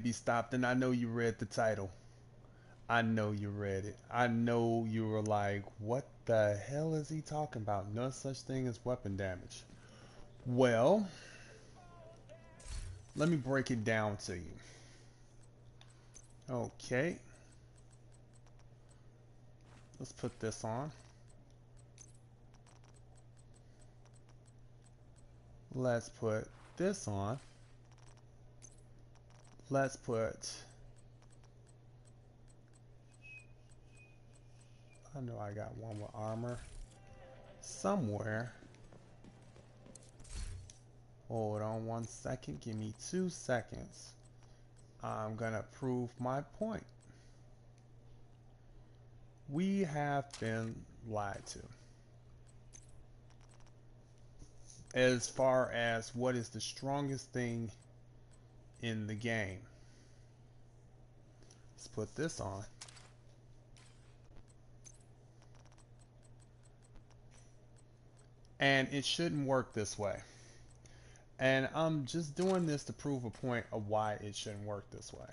Be stopped, and I know you read the title. I know you read it. I know you were like, what the hell is he talking about? No such thing as weapon damage. Well, let me break it down to you. Okay, let's put this on. Let's put this on. Let's put, I know I got one with armor somewhere. Hold on 1 second. Give me 2 seconds. I'm gonna prove my point. We have been lied to. As far as what is the strongest thing in the game. Let's put this on. And it shouldn't work this way. And I'm just doing this to prove a point of why it shouldn't work this way.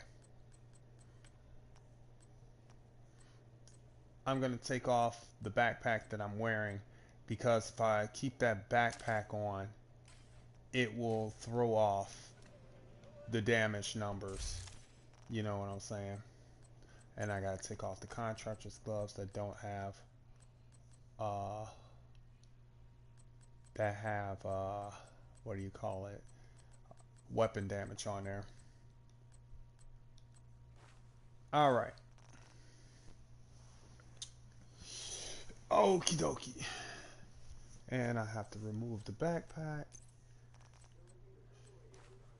I'm going to take off the backpack that I'm wearing because if I keep that backpack on, it will throw off the damage numbers. You know what I'm saying? And I got to take off the contractor's gloves that don't have what do you call it, weapon damage on there. All right. Okie dokie. And I have to remove the backpack.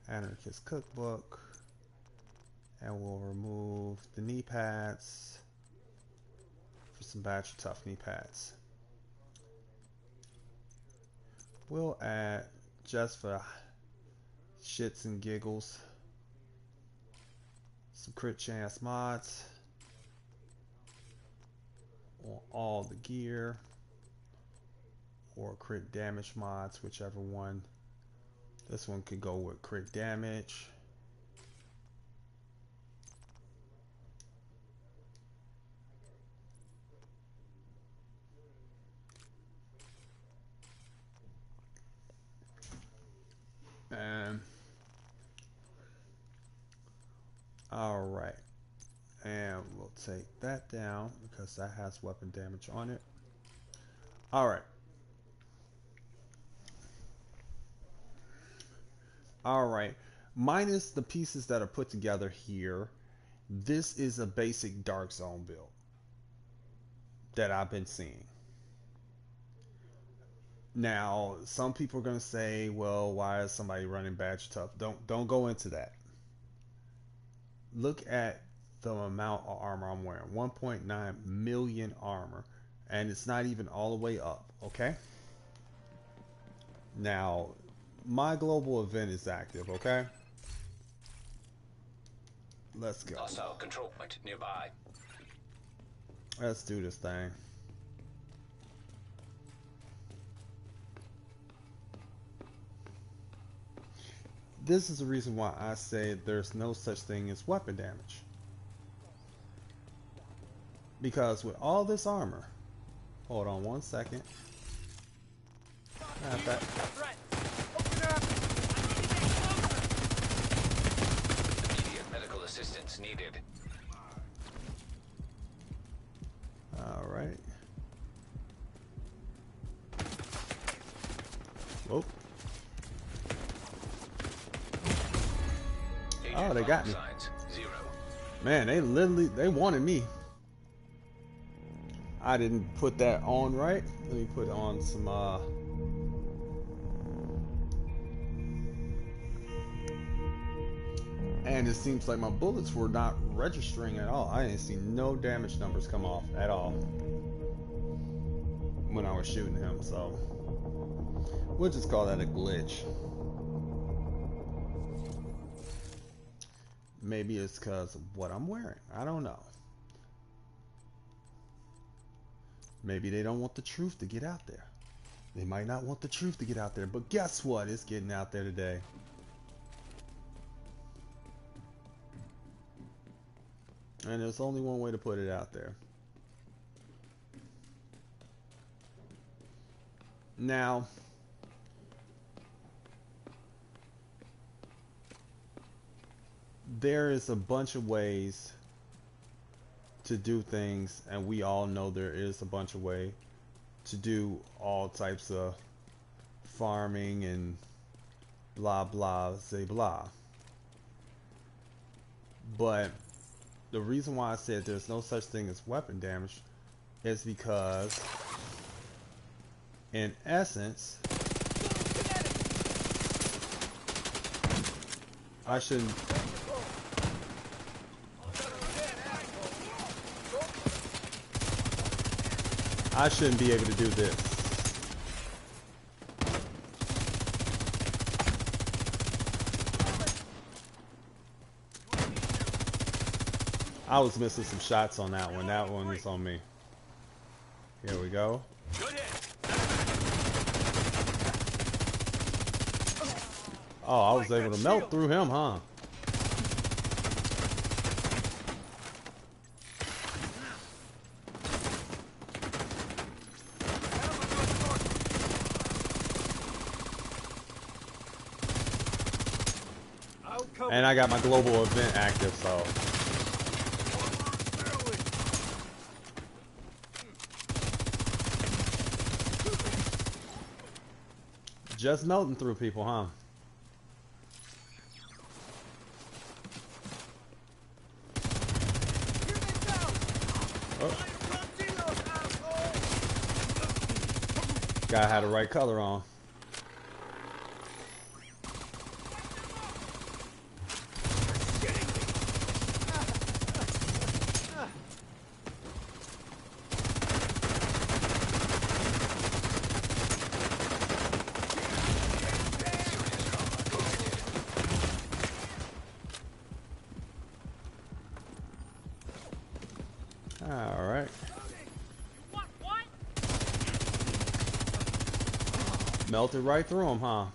Anarchist cookbook. And we'll remove the knee pads for some Badger Tough knee pads. We'll add, just for shits and giggles, some crit chance mods on all the gear, or crit damage mods, whichever one. This one could go with crit damage. And all right, and we'll take that down because that has weapon damage on it. All right. All right. Minus the pieces that are put together here, this is a basic Dark Zone build that I've been seeing. Now, some people are going to say, well, why is somebody running Badge Tough? Don't go into that. Look at the amount of armor I'm wearing. 1.9 million armor. And it's not even all the way up, okay? Now, my global event is active, okay? Let's go. Hostile control point nearby. Let's do this thing. This is the reason why I say there's no such thing as weapon damage. Because with all this armor, hold on 1 second. Not that. Immediate medical assistance needed. Alright. Whoa. Oh, they got me. Zero. Man, they wanted me. I didn't put that on right. Let me put on some and it seems like my bullets were not registering at all. I didn't see no damage numbers come off at all when I was shooting him, so we'll just call that a glitch. Maybe it's because of what I'm wearing. I don't know. Maybe they don't want the truth to get out there. They might not want the truth to get out there, but guess what? It's getting out there today. And there's only one way to put it out there. Now, there is a bunch of ways to do things, and we all know there is a bunch of ways to do all types of farming and blah blah say blah. But the reason why I said there's no such thing as weapon damage is because in essence I shouldn't be able to do this. I was missing some shots on that one. That one is on me. Here we go. Oh, I was able to melt through him, huh? And I got my global event active, so. Just melting through people, huh? Oh. Guy had the right color on. Alright. Melted right through him, huh?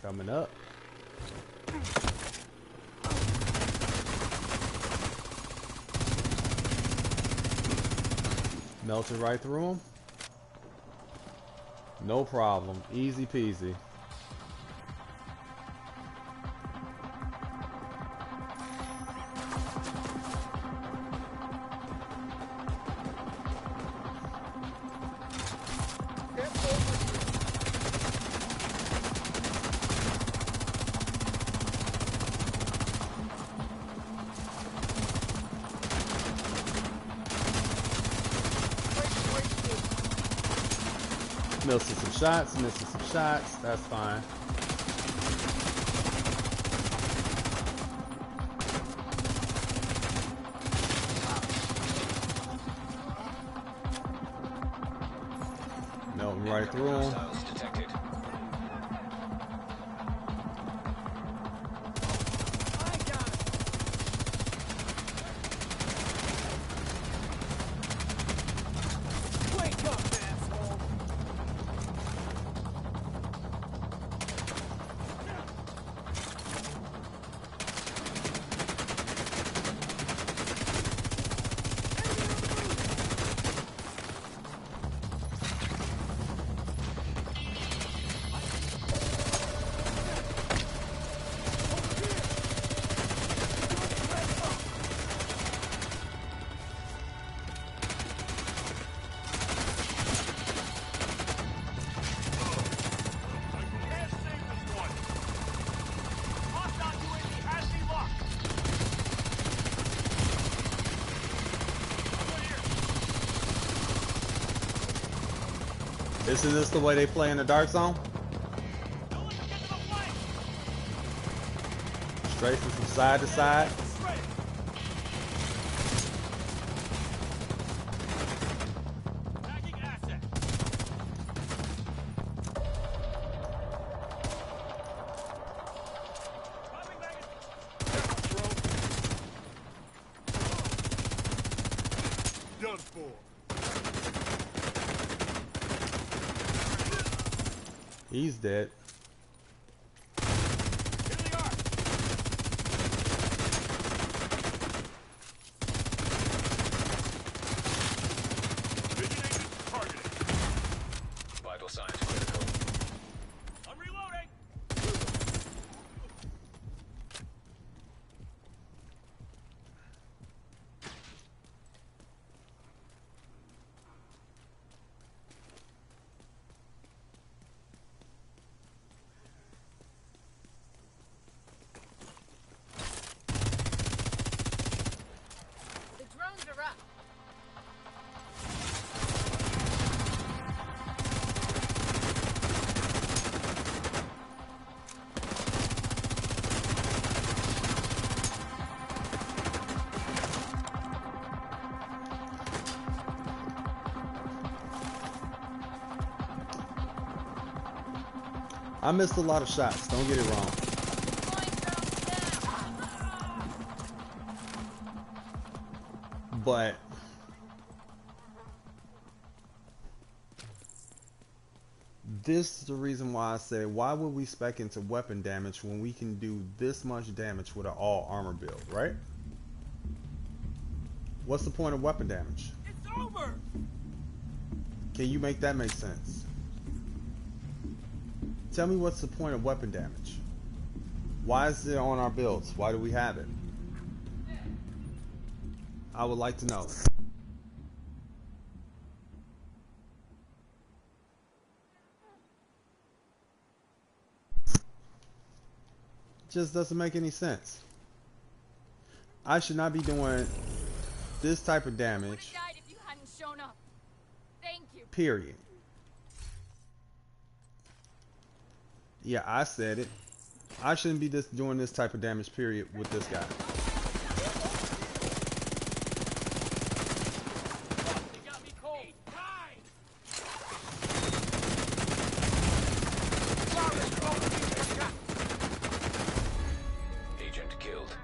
Coming up. Melted right through him. No problem. Easy peasy. Missing some shots, that's fine. Melting right through him. Isn't this the way they play in the dark zone? Straight from side to side. Done for. He's dead. Here they are. I missed a lot of shots, don't get it wrong. But this is the reason why I say, why would we spec into weapon damage when we can do this much damage with an all armor build, right? What's the point of weapon damage? It's over. Can you make that make sense? Tell me what's the point of weapon damage? Why is it on our builds? Why do we have it? I would like to know. Just doesn't make any sense. I should not be doing this type of damage. Died if you hadn't shown up. Thank you. Period. Yeah, I said it. I shouldn't be doing this type of damage, period, with this guy. You got me cold. Agent killed.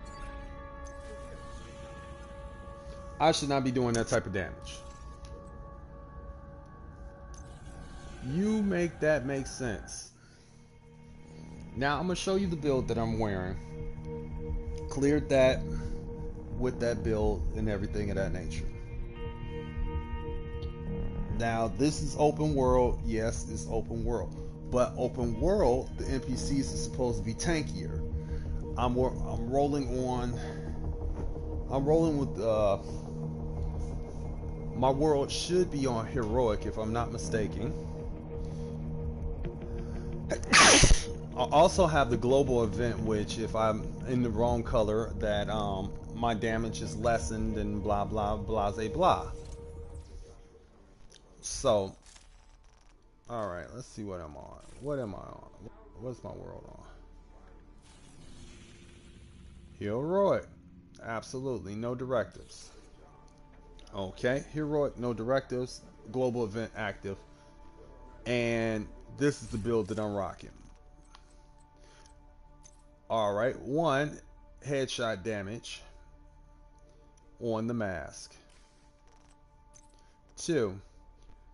I should not be doing that type of damage. You make that make sense. Now I'm gonna show you the build that I'm wearing. Cleared that with that build and everything of that nature. Now this is open world. Yes, it's open world. But open world, the NPCs are supposed to be tankier. I'm rolling with my world should be on heroic if I'm not mistaken. I also have the global event, which if I'm in the wrong color, that my damage is lessened and blah blah blah blah. So, all right, let's see what I'm on. What am I on? What's my world on? Heroic, absolutely no directives. Okay, heroic, no directives, global event active, and this is the build that I'm rocking. Alright, 1 headshot damage on the mask. 2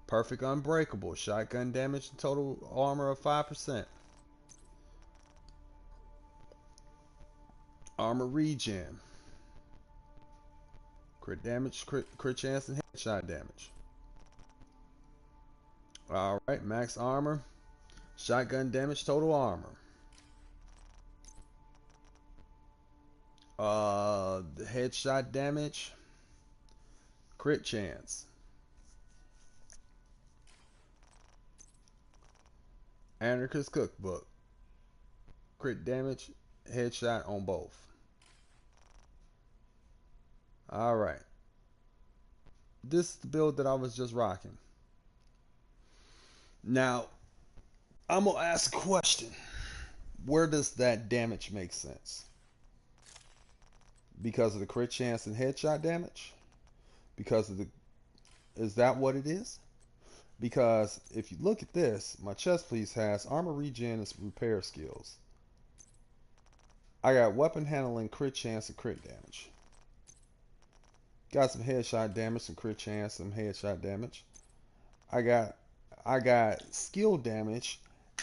perfect unbreakable, shotgun damage and total armor of 5%. Armor regen. Crit damage, crit chance, and headshot damage. Alright, max armor, shotgun damage, total armor. The headshot damage, crit chance. Anarchist cookbook, crit damage, headshot on both. Alright. This is the build that I was just rocking. Now, I'm going to ask a question. Where does that damage make sense? Because of the crit chance and headshot damage? Because of the... Is that what it is? Because if you look at this, my chest piece has armor regen and repair skills. I got weapon handling, crit chance, and crit damage. Got some headshot damage, some crit chance, some headshot damage. I got skill damage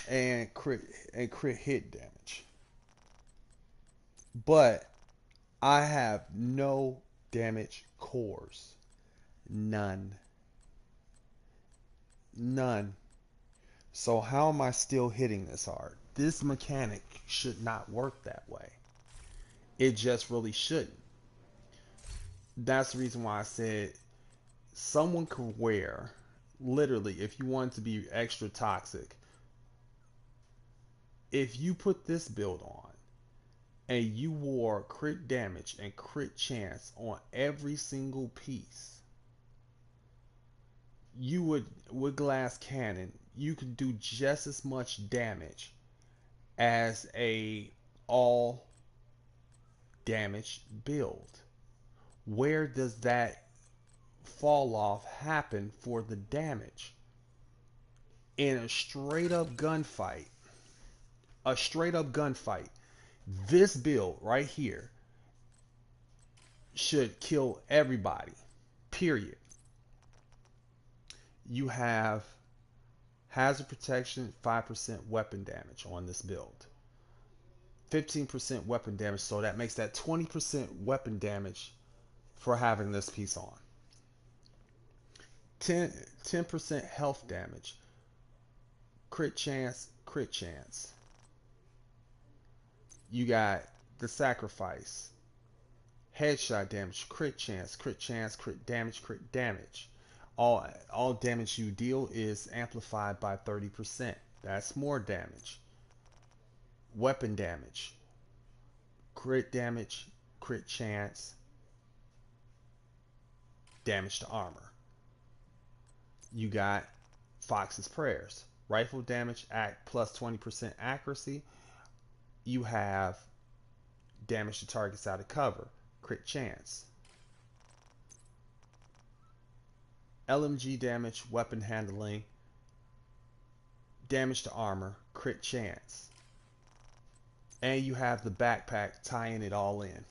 and crit hit damage. But I have no damage cores. None. None. So how am I still hitting this hard? This mechanic should not work that way. It just really shouldn't. That's the reason why I said someone could wear, literally, if you want to be extra toxic, if you put this build on and you wore crit damage and crit chance on every single piece, you would, with glass cannon, you could do just as much damage as a all damage build. Where does that fall off happen for the damage? In a straight up gunfight, a straight up gunfight. This build right here should kill everybody. Period. You have hazard protection, 5% weapon damage on this build. 15% weapon damage, so that makes that 20% weapon damage for having this piece on. 10% health damage. Crit chance, crit chance. You got the sacrifice. Headshot damage, crit chance, crit chance, crit damage, crit damage. All damage you deal is amplified by 30%. That's more damage. Weapon damage. Crit damage, crit chance, damage to armor. You got Fox's Prayers. Rifle damage at plus 20% accuracy. You have damage to targets out of cover. Crit chance. LMG damage, weapon handling, damage to armor, crit chance. And you have the backpack tying it all in.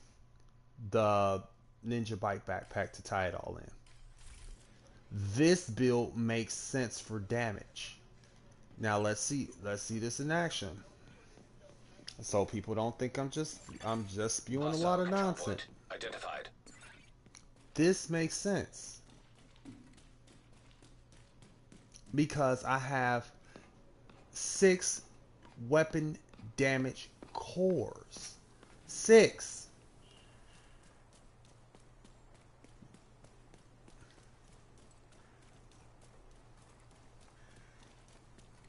The Ninja Bike backpack to tie it all in. This build makes sense for damage. Now let's see this in action. So people don't think I'm just spewing a lot of nonsense. Identified. This makes sense. Because I have 6 weapon damage cores. 6.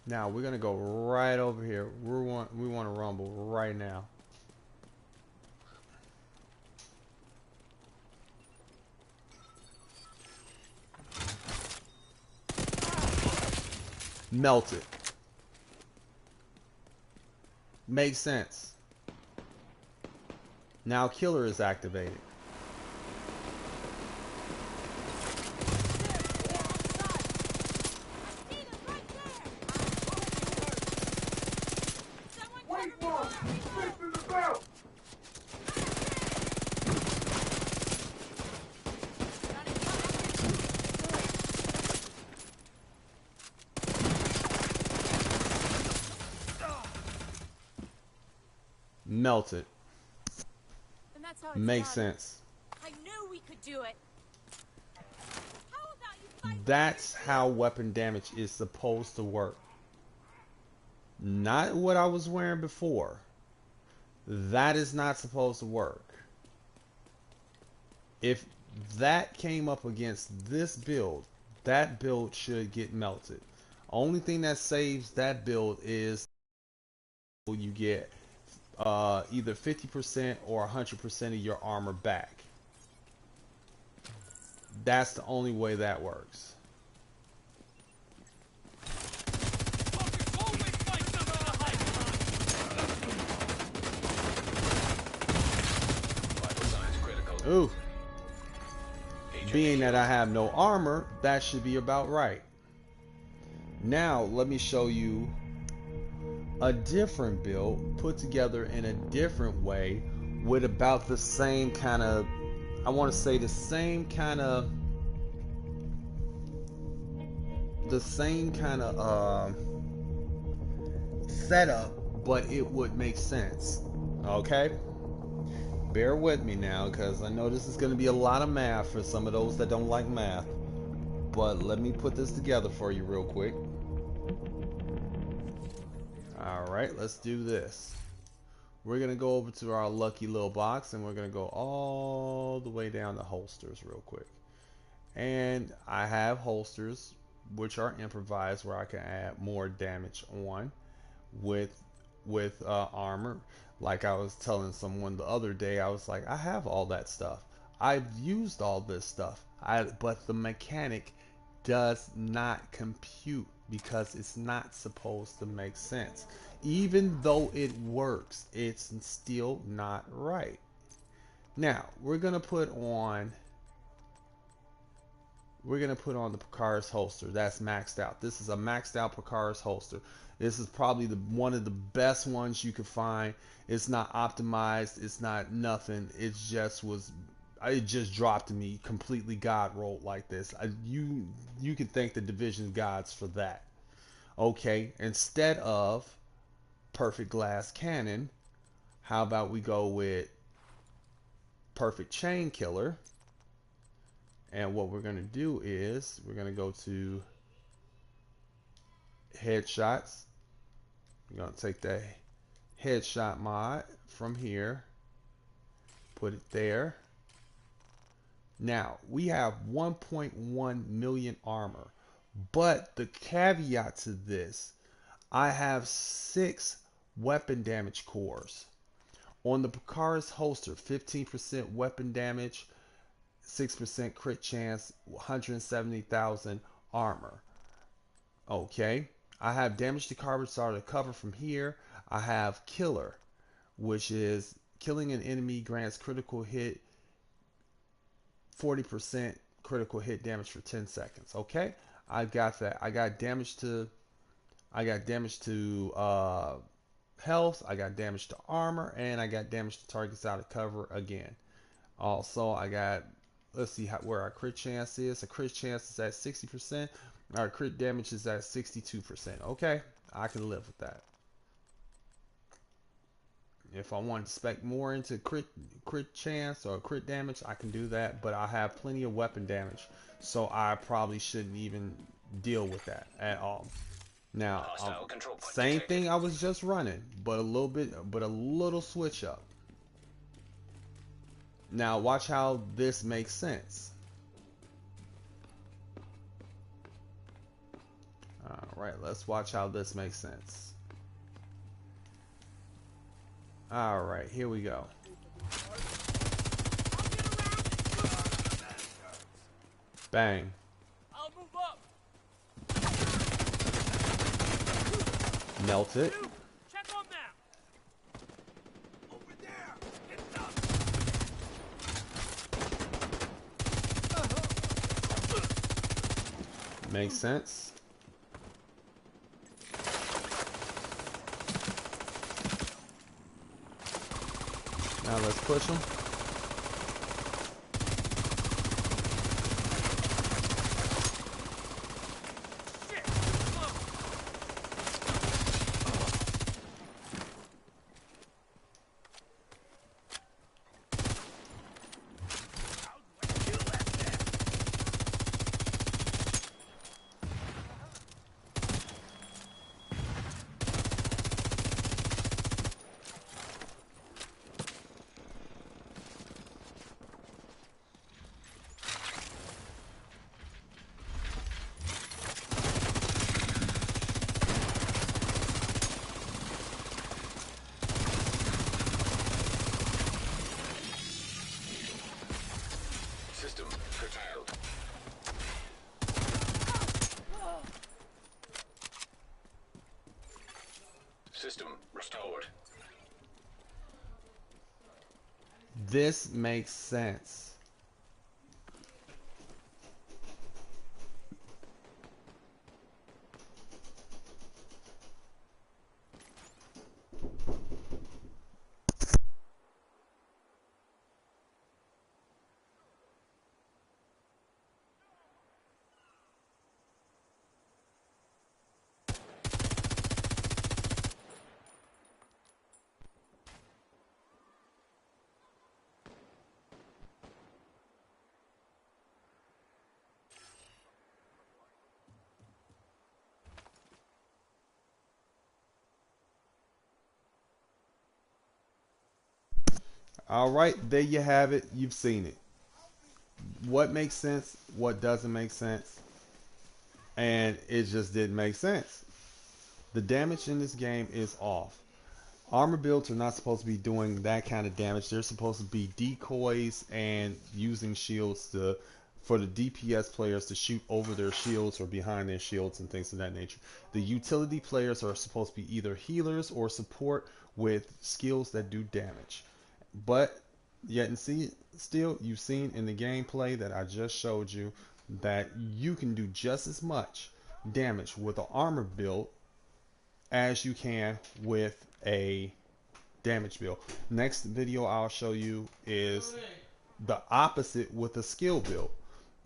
Now we're gonna go right over here. We want to rumble right now. Melt it. Makes sense. Now killer is activated. Melt it. And that's how it's Makes done. sense. I knew we could do it. How about you fight? That's how weapon damage is supposed to work. Not what I was wearing before. That is not supposed to work. If that came up against this build, that build should get melted. Only thing that saves that build is you get either 50% or 100% of your armor back. That's the only way that works. Ooh. Being that I have no armor, that should be about right. Now, let me show you a different build put together in a different way with about the same kind of, I want to say the same kind of setup, but it would make sense. Okay? Bear with me now, because I know this is going to be a lot of math for some of those that don't like math. But let me put this together for you real quick. Alright, let's do this. We're going to go over to our lucky little box, and we're going to go all the way down to holsters real quick. And I have holsters, which are improvised, where I can add more damage on with armor. Like I was telling someone the other day, I was like, I have all that stuff. I've used all this stuff. But the mechanic does not compute because it's not supposed to make sense. Even though it works, it's still not right. Now, we're going to put on we're gonna put on the Picard's holster. That's maxed out. This is a maxed out Picard's holster. This is probably the one of the best ones you could find. It's not optimized. It's not nothing. It just was. It just dropped to me completely God rolled like this. You can thank the Division gods for that. Okay, instead of perfect glass cannon, how about we go with perfect chain killer? And what we're going to do is we're going to go to headshots. We're going to take the headshot mod from here, put it there. Now we have 1.1 million armor, but the caveat to this, I have 6 weapon damage cores. On the Picard's holster, 15% weapon damage, 6% crit chance, 170,000 armor. Okay, I have damage to carbon starter cover from here. I have killer, which is killing an enemy grants critical hit 40% critical hit damage for 10 seconds. Okay, I got that. I got damage to health, I got damage to armor, and I got damage to targets out of cover again. Also, I got, let's see where our crit chance is. The crit chance is at 60%. Our crit damage is at 62%. Okay, I can live with that. If I want to spec more into crit chance or crit damage, I can do that. But I have plenty of weapon damage, so I probably shouldn't even deal with that at all. Now, same thing I was just running, but a little switch up. Now, watch how this makes sense. All right, let's watch how this makes sense. All right, here we go. Bang. I'll move up. Melt it. Check on map. Over there. Get up. Makes sense. Now let's push them. System restored. This makes sense. All right, there you have it. You've seen it. What makes sense, what doesn't make sense, and it just didn't make sense. The damage in this game is off. Armor builds are not supposed to be doing that kind of damage. They're supposed to be decoys and using shields for the DPS players to shoot over their shields or behind their shields and things of that nature. The utility players are supposed to be either healers or support with skills that do damage. But yet and still, you've seen in the gameplay that I just showed you that you can do just as much damage with an armor build as you can with a damage build. Next video I'll show you is the opposite with a skill build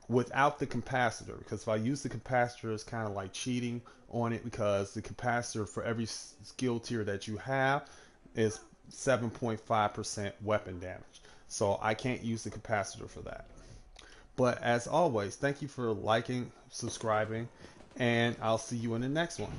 without the capacitor, because if I use the capacitor, it's kind of like cheating on it, because the capacitor for every skill tier that you have is 7.5% weapon damage, so I can't use the capacitor for that. But as always, thank you for liking, subscribing, and I'll see you in the next one.